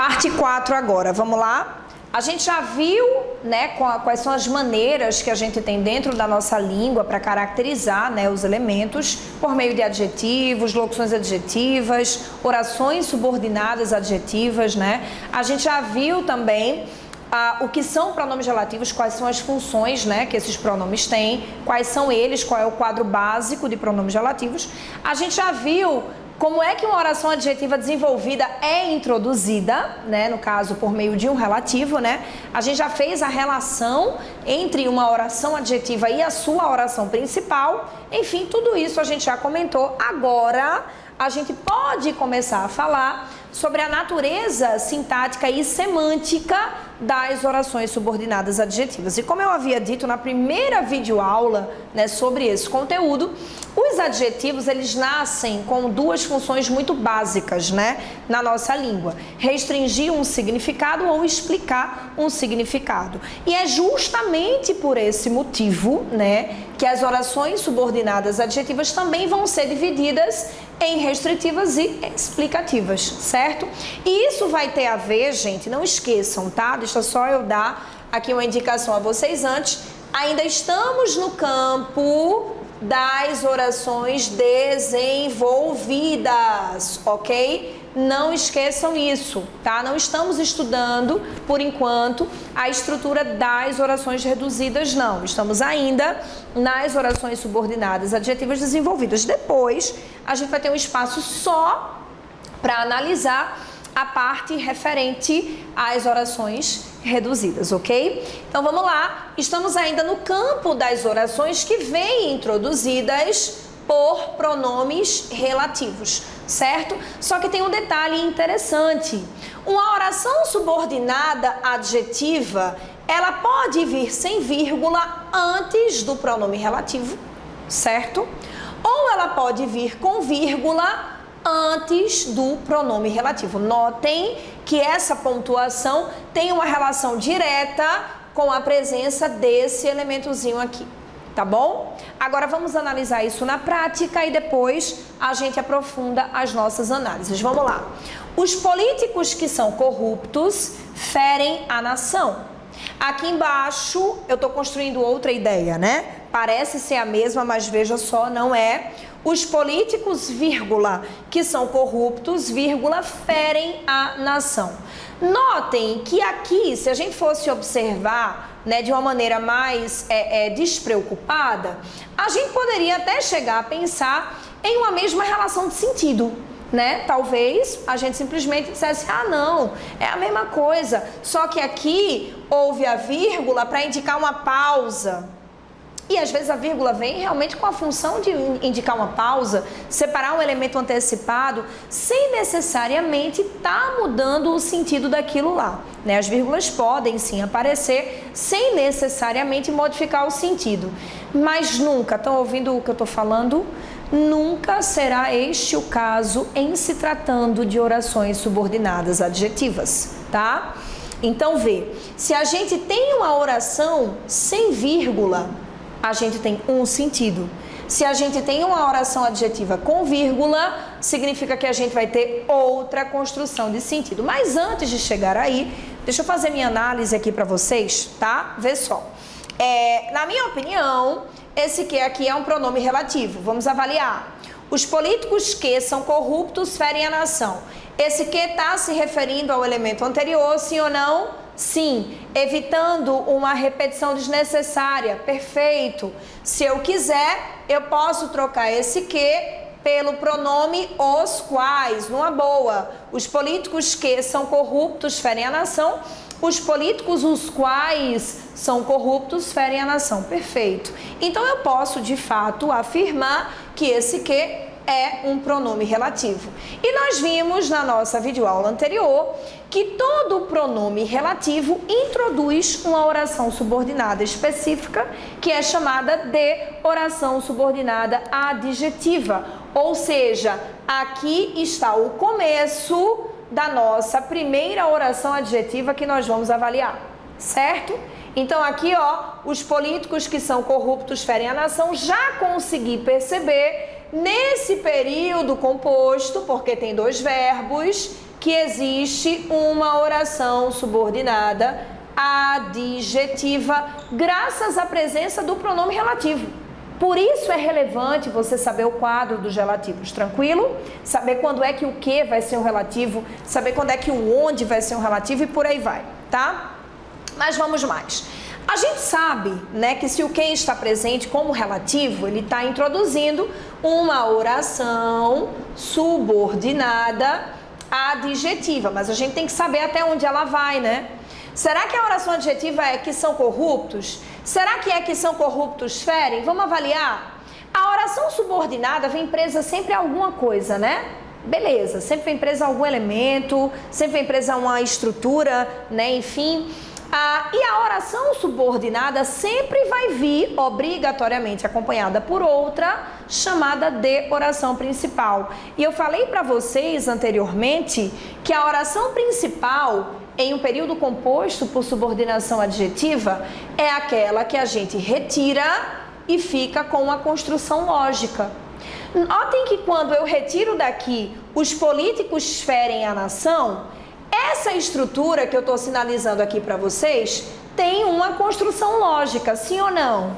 Parte 4 agora, vamos lá? A gente já viu, né, quais são as maneiras que a gente tem dentro da nossa língua para caracterizar, né, os elementos por meio de adjetivos, locuções adjetivas, orações subordinadas adjetivas, né? A gente já viu também o que são pronomes relativos, quais são as funções, né, que esses pronomes têm, quais são eles, qual é o quadro básico de pronomes relativos. A gente já viu como é que uma oração adjetiva desenvolvida é introduzida, né? No caso, por meio de um relativo, né? A gente já fez a relação entre uma oração adjetiva e a sua oração principal. Enfim, tudo isso a gente já comentou. Agora, a gente pode começar a falar sobre a natureza sintática e semântica das orações subordinadas adjetivas. E como eu havia dito na primeira videoaula, né, sobre esse conteúdo, os adjetivos, eles nascem com duas funções muito básicas, né, na nossa língua: restringir um significado ou explicar um significado. E é justamente por esse motivo, né, que as orações subordinadas adjetivas também vão ser divididas em restritivas e explicativas, certo? E isso vai ter a ver, gente, não esqueçam, tá? Deixa só eu dar aqui uma indicação a vocês antes. Ainda estamos no campo das orações desenvolvidas, ok? Não esqueçam isso, tá? Não estamos estudando, por enquanto, a estrutura das orações reduzidas, não. Estamos ainda nas orações subordinadas adjetivas desenvolvidas. Depois, a gente vai ter um espaço só para analisar a parte referente às orações reduzidas, ok? Então, vamos lá. Estamos ainda no campo das orações que vêm introduzidas por pronomes relativos, certo? Só que tem um detalhe interessante. Uma oração subordinada adjetiva, ela pode vir sem vírgula antes do pronome relativo, certo? Ou ela pode vir com vírgula antes do pronome relativo. Notem que essa pontuação tem uma relação direta com a presença desse elementozinho aqui. Tá bom? Agora vamos analisar isso na prática e depois a gente aprofunda as nossas análises. Vamos lá. Os políticos que são corruptos ferem a nação. Aqui embaixo eu estou construindo outra ideia, né? Parece ser a mesma, mas veja só, não é. Os políticos, vírgula, que são corruptos, vírgula, ferem a nação. Notem que aqui, se a gente fosse observar, né, de uma maneira mais despreocupada, a gente poderia até chegar a pensar em uma mesma relação de sentido, né? Talvez a gente simplesmente dissesse, ah, não, é a mesma coisa, só que aqui houve a vírgula para indicar uma pausa. E às vezes a vírgula vem realmente com a função de indicar uma pausa, separar um elemento antecipado, sem necessariamente estar mudando o sentido daquilo lá, né? As vírgulas podem sim aparecer sem necessariamente modificar o sentido. Mas nunca, estão ouvindo o que eu estou falando? Nunca será este o caso em se tratando de orações subordinadas adjetivas, tá? Então vê, se a gente tem uma oração sem vírgula, a gente tem um sentido. Se a gente tem uma oração adjetiva com vírgula, significa que a gente vai ter outra construção de sentido. Mas antes de chegar aí, deixa eu fazer minha análise aqui para vocês, tá? Vê só. Na minha opinião, esse que aqui é um pronome relativo. Vamos avaliar. Os políticos que são corruptos ferem a nação. Esse que está se referindo ao elemento anterior, sim ou não? Sim, evitando uma repetição desnecessária. Perfeito. Se eu quiser, eu posso trocar esse que pelo pronome os quais, numa boa. Os políticos que são corruptos ferem a nação. Os políticos os quais são corruptos ferem a nação. Perfeito. Então eu posso, de fato, afirmar que esse que é um pronome relativo. E nós vimos na nossa videoaula anterior que todo pronome relativo introduz uma oração subordinada específica, que é chamada de oração subordinada adjetiva. Ou seja, aqui está o começo da nossa primeira oração adjetiva que nós vamos avaliar, certo? Então aqui, ó, os políticos que são corruptos ferem a nação, já consegui perceber nesse período composto, porque tem dois verbos, que que existe uma oração subordinada adjetiva graças à presença do pronome relativo. Por isso é relevante você saber o quadro dos relativos, tranquilo? Saber quando é que o que vai ser um relativo, saber quando é que o onde vai ser um relativo e por aí vai, tá? Mas vamos mais. A gente sabe, né, que se o que está presente como relativo, ele está introduzindo uma oração subordinada adjetiva, mas a gente tem que saber até onde ela vai, né? Será que a oração adjetiva é que são corruptos? Será que é que são corruptos ferem? Vamos avaliar? A oração subordinada vem presa sempre a alguma coisa, né? Beleza, sempre vem presa a algum elemento, sempre vem presa a uma estrutura, né? Enfim. E a oração subordinada sempre vai vir obrigatoriamente acompanhada por outra chamada de oração principal. E eu falei para vocês anteriormente que a oração principal em um período composto por subordinação adjetiva é aquela que a gente retira e fica com uma construção lógica. Notem que quando eu retiro daqui os políticos ferem a nação, essa estrutura que eu estou sinalizando aqui para vocês tem uma construção lógica, sim ou não?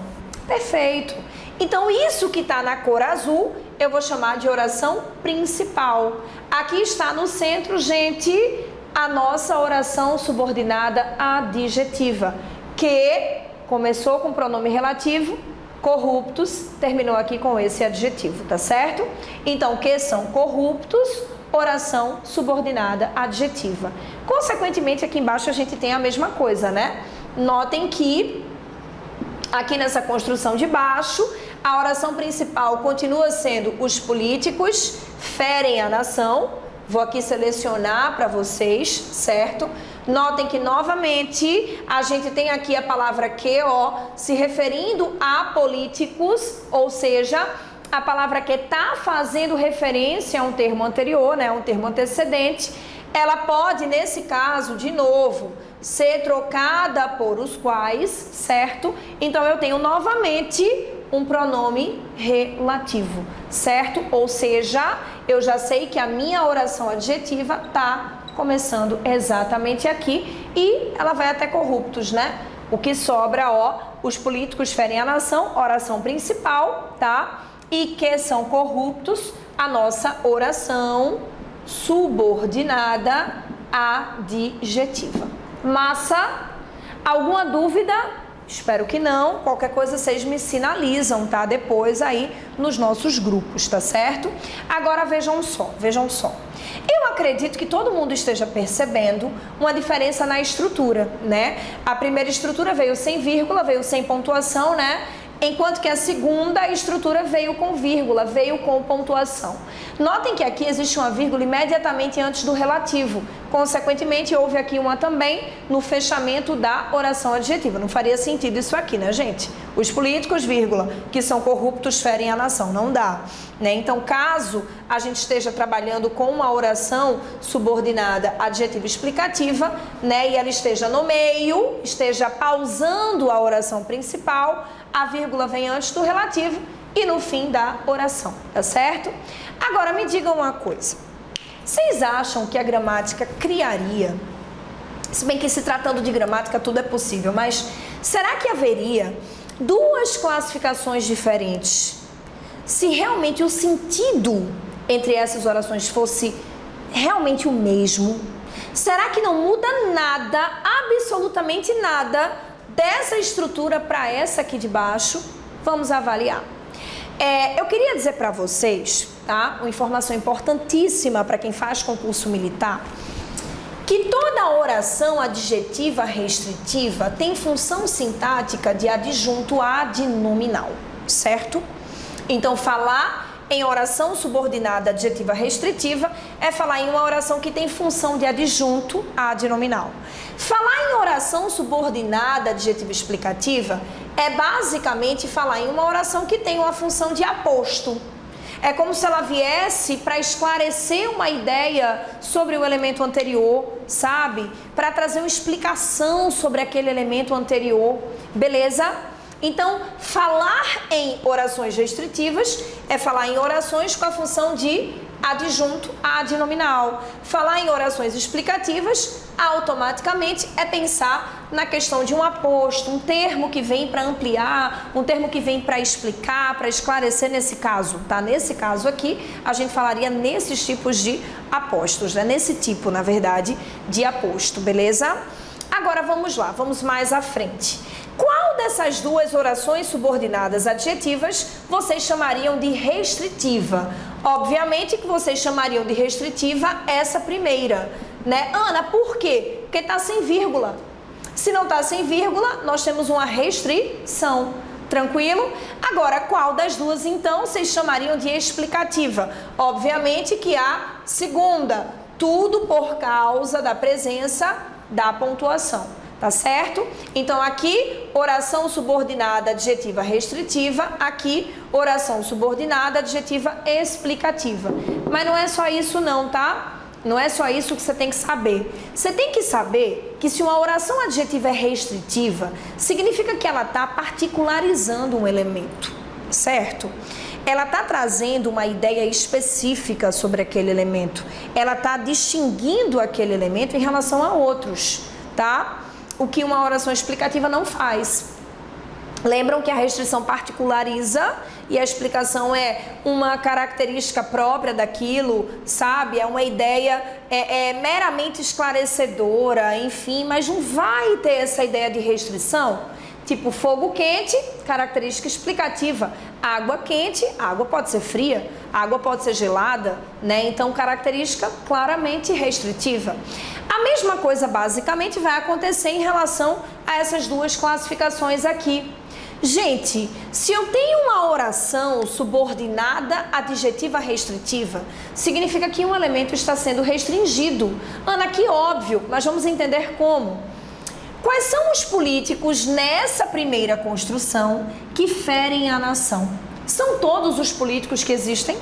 Perfeito. Então, isso que está na cor azul, eu vou chamar de oração principal. Aqui está no centro, gente, a nossa oração subordinada adjetiva, que começou com pronome relativo, corruptos, terminou aqui com esse adjetivo, tá certo? Então, que são corruptos? Oração subordinada adjetiva. Consequentemente, aqui embaixo a gente tem a mesma coisa, né? Notem que aqui nessa construção de baixo, a oração principal continua sendo os políticos ferem a nação. Vou aqui selecionar para vocês, certo? Notem que novamente a gente tem aqui a palavra que, se referindo a políticos, ou seja, a palavra que está fazendo referência a um termo anterior, né, um termo antecedente, ela pode, nesse caso, de novo, ser trocada por os quais, certo? Então, eu tenho novamente um pronome relativo, certo? Ou seja, eu já sei que a minha oração adjetiva está começando exatamente aqui e ela vai até corruptos, né? O que sobra, os políticos ferem a nação, oração principal, tá? E que são corruptos, a nossa oração subordinada adjetiva. Massa? Alguma dúvida? Espero que não. Qualquer coisa vocês me sinalizam, tá? Depois aí nos nossos grupos, tá certo? Agora vejam só. Eu acredito que todo mundo esteja percebendo uma diferença na estrutura, né? A primeira estrutura veio sem vírgula, veio sem pontuação, né? Enquanto que a segunda estrutura veio com vírgula, veio com pontuação. Notem que aqui existe uma vírgula imediatamente antes do relativo. Consequentemente, houve aqui uma também no fechamento da oração adjetiva. Não faria sentido isso aqui, né, gente? Os políticos, vírgula, que são corruptos, ferem a nação. Não dá, né? Então, caso a gente esteja trabalhando com uma oração subordinada adjetiva explicativa, né, e ela esteja no meio, esteja pausando a oração principal, a vírgula vem antes do relativo e no fim da oração, tá certo? Agora me digam uma coisa, vocês acham que a gramática criaria, se bem que se tratando de gramática tudo é possível, mas será que haveria duas classificações diferentes se realmente o sentido entre essas orações fosse realmente o mesmo? Será que não muda nada, absolutamente nada, dessa estrutura para essa aqui de baixo? Vamos avaliar. Eu queria dizer para vocês, tá? Uma informação importantíssima para quem faz concurso militar, que toda oração adjetiva restritiva tem função sintática de adjunto adnominal, certo? Então, falar em oração subordinada adjetiva restritiva é falar em uma oração que tem função de adjunto adnominal. Falar em oração subordinada adjetiva explicativa é basicamente falar em uma oração que tem uma função de aposto. É como se ela viesse para esclarecer uma ideia sobre o elemento anterior, sabe? Para trazer uma explicação sobre aquele elemento anterior, beleza? Então, falar em orações restritivas é falar em orações com a função de adjunto, adnominal. Falar em orações explicativas, automaticamente é pensar na questão de um aposto, um termo que vem para ampliar, um termo que vem para explicar, para esclarecer nesse caso, tá? Nesse caso aqui, a gente falaria nesses tipos de apostos, né? Nesse tipo, na verdade, de aposto, beleza? Agora vamos lá, vamos mais à frente. Qual dessas duas orações subordinadas adjetivas vocês chamariam de restritiva? Obviamente que vocês chamariam de restritiva essa primeira, né? Ana, por quê? Porque está sem vírgula. Se não está sem vírgula, nós temos uma restrição. Tranquilo? Agora, qual das duas, então, vocês chamariam de explicativa? Obviamente que a segunda, tudo por causa da presença da pontuação. Tá certo? Então, aqui, oração subordinada adjetiva restritiva, aqui, oração subordinada adjetiva explicativa. Mas não é só isso não, tá? Não é só isso que você tem que saber. Você tem que saber que se uma oração adjetiva é restritiva, significa que ela está particularizando um elemento, certo? Ela está trazendo uma ideia específica sobre aquele elemento. Ela está distinguindo aquele elemento em relação a outros, tá? O que uma oração explicativa não faz. Lembram que a restrição particulariza e a explicação é uma característica própria daquilo, sabe? É uma ideia meramente esclarecedora, enfim, mas não vai ter essa ideia de restrição. Tipo, fogo quente, característica explicativa. Água quente, água pode ser fria, água pode ser gelada, né? Então, característica claramente restritiva. A mesma coisa, basicamente, vai acontecer em relação a essas duas classificações aqui. Gente, se eu tenho uma oração subordinada adjetiva restritiva, significa que um elemento está sendo restringido. Ana, que óbvio, mas vamos entender como. Quais são os políticos nessa primeira construção que ferem a nação? São todos os políticos que existem?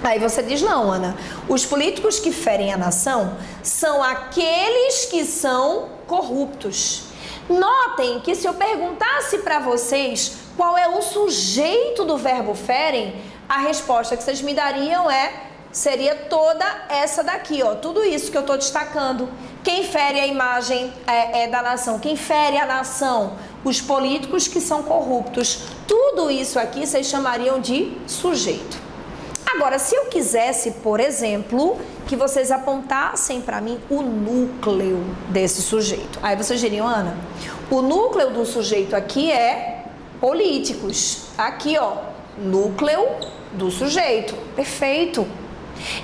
Aí você diz, não, Ana, os políticos que ferem a nação são aqueles que são corruptos. Notem que se eu perguntasse para vocês qual é o sujeito do verbo ferem, a resposta que vocês me dariam seria toda essa daqui, ó, tudo isso que eu estou destacando. Quem fere a imagem da nação? Quem fere a nação? Os políticos que são corruptos. Tudo isso aqui vocês chamariam de sujeito. Agora, se eu quisesse, por exemplo, que vocês apontassem para mim o núcleo desse sujeito. Aí vocês diriam, Ana, o núcleo do sujeito aqui é políticos. Aqui, ó, núcleo do sujeito. Perfeito.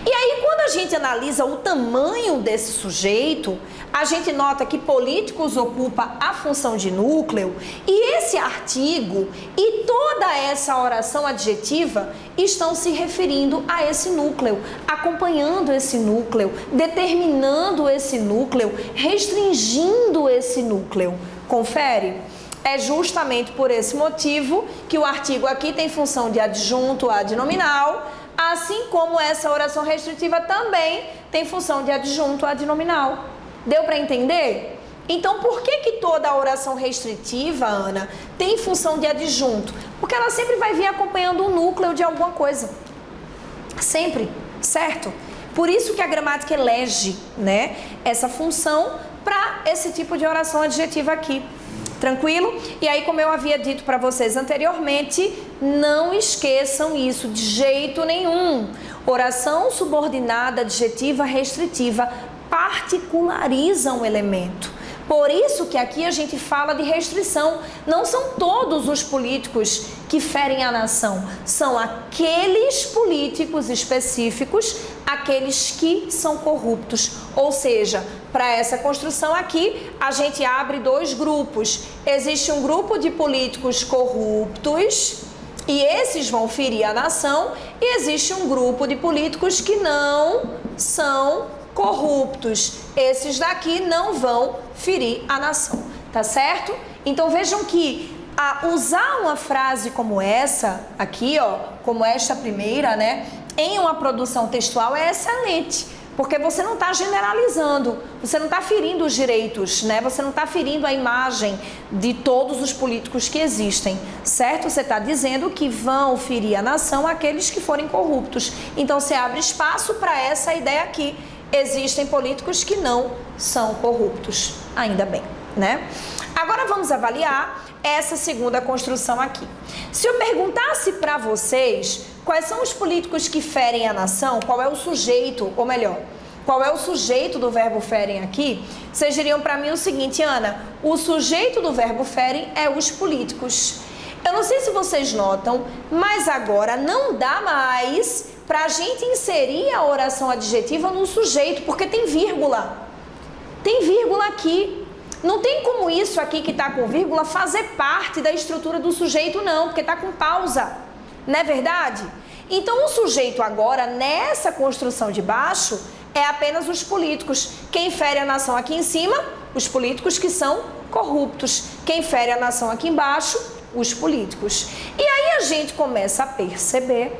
E aí, quando a gente analisa o tamanho desse sujeito, a gente nota que políticos ocupa a função de núcleo e esse artigo e toda essa oração adjetiva estão se referindo a esse núcleo, acompanhando esse núcleo, determinando esse núcleo, restringindo esse núcleo. Confere? É justamente por esse motivo que o artigo aqui tem função de adjunto adnominal, assim como essa oração restritiva também tem função de adjunto adnominal. Deu para entender? Então, por que toda a oração restritiva, Ana, tem função de adjunto? Porque ela sempre vai vir acompanhando o núcleo de alguma coisa. Sempre, certo? Por isso que a gramática elege, né, essa função para esse tipo de oração adjetiva aqui. Tranquilo? E aí, como eu havia dito para vocês anteriormente, não esqueçam isso de jeito nenhum. Oração subordinada adjetiva restritiva particulariza um elemento. Por isso que aqui a gente fala de restrição. Não são todos os políticos que ferem a nação. São aqueles políticos específicos, aqueles que são corruptos. Ou seja, para essa construção aqui, a gente abre dois grupos. Existe um grupo de políticos corruptos e esses vão ferir a nação. E existe um grupo de políticos que não são corruptos. Esses daqui não vão ferir a nação, tá certo? Então vejam que usar uma frase como essa aqui, ó, como esta primeira, né, em uma produção textual é excelente, Porque você não está generalizando, você não está ferindo os direitos, né? Você não está ferindo a imagem de todos os políticos que existem, certo? Você está dizendo que vão ferir a nação aqueles que forem corruptos. Então você abre espaço para essa ideia aqui. Existem políticos que não são corruptos, ainda bem, né? Agora vamos avaliar essa segunda construção aqui. Se eu perguntasse para vocês quais são os políticos que ferem a nação, qual é o sujeito, ou melhor, qual é o sujeito do verbo ferem aqui, vocês diriam para mim o seguinte: Ana, o sujeito do verbo ferem é os políticos. Eu não sei se vocês notam, mas agora não dá mais para a gente inserir a oração adjetiva no sujeito, porque tem vírgula. Tem vírgula aqui. Não tem como isso aqui que está com vírgula fazer parte da estrutura do sujeito, não, porque está com pausa. Não é verdade? Então, o sujeito agora, nessa construção de baixo, é apenas os políticos. Quem fere a nação aqui em cima? Os políticos que são corruptos. Quem fere a nação aqui embaixo? Os políticos. E aí a gente começa a perceber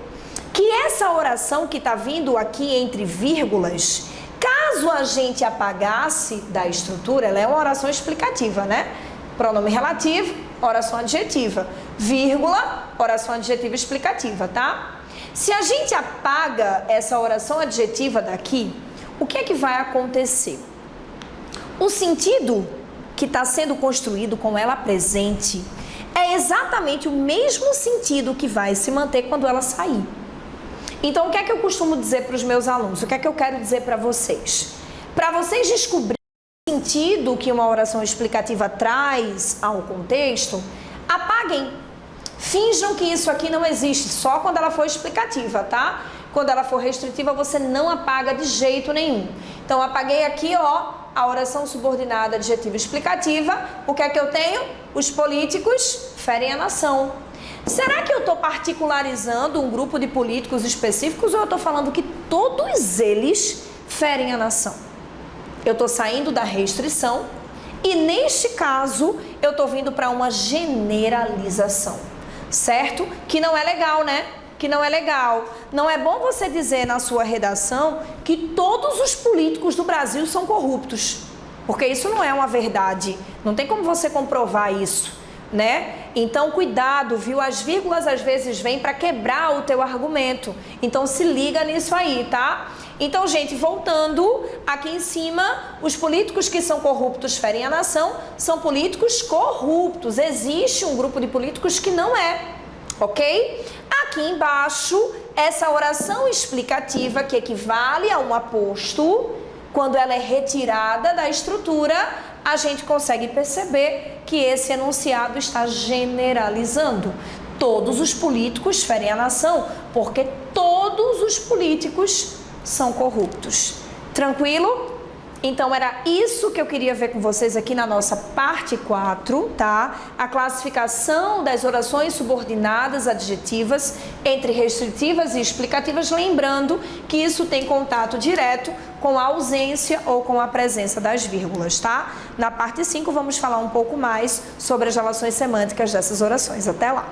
que essa oração que está vindo aqui entre vírgulas, caso a gente apagasse da estrutura, ela é uma oração explicativa, né? Pronome relativo, oração adjetiva. Vírgula, oração adjetiva explicativa, tá? Se a gente apaga essa oração adjetiva daqui, o que é que vai acontecer? O sentido que está sendo construído com ela presente é exatamente o mesmo sentido que vai se manter quando ela sair. Então, o que é que eu costumo dizer para os meus alunos? O que é que eu quero dizer para vocês? Para vocês descobrirem o sentido que uma oração explicativa traz ao contexto, apaguem. Finjam que isso aqui não existe, só quando ela for explicativa, tá? Quando ela for restritiva, você não apaga de jeito nenhum. Então, apaguei aqui, ó, a oração subordinada adjetiva explicativa. O que é que eu tenho? Os políticos ferem a nação. Será que eu estou particularizando um grupo de políticos específicos ou eu estou falando que todos eles ferem a nação? Eu estou saindo da restrição e, neste caso, eu estou vindo para uma generalização, certo? Que não é legal, né? Que não é legal. Não é bom você dizer na sua redação que todos os políticos do Brasil são corruptos, porque isso não é uma verdade. Não tem como você comprovar isso, né? Então, cuidado, viu? As vírgulas às vezes vêm para quebrar o teu argumento. Então, se liga nisso aí, tá? Então, gente, voltando aqui em cima, os políticos que são corruptos ferem a nação, são políticos corruptos. Existe um grupo de políticos que não é, ok? Aqui embaixo, essa oração explicativa que equivale a um aposto, quando ela é retirada da estrutura, a gente consegue perceber que esse enunciado está generalizando. Todos os políticos ferem a nação, porque todos os políticos são corruptos. Tranquilo? Então, era isso que eu queria ver com vocês aqui na nossa parte 4, tá? A classificação das orações subordinadas adjetivas entre restritivas e explicativas, lembrando que isso tem contato direto com a ausência ou com a presença das vírgulas, tá? Na parte 5, vamos falar um pouco mais sobre as relações semânticas dessas orações. Até lá!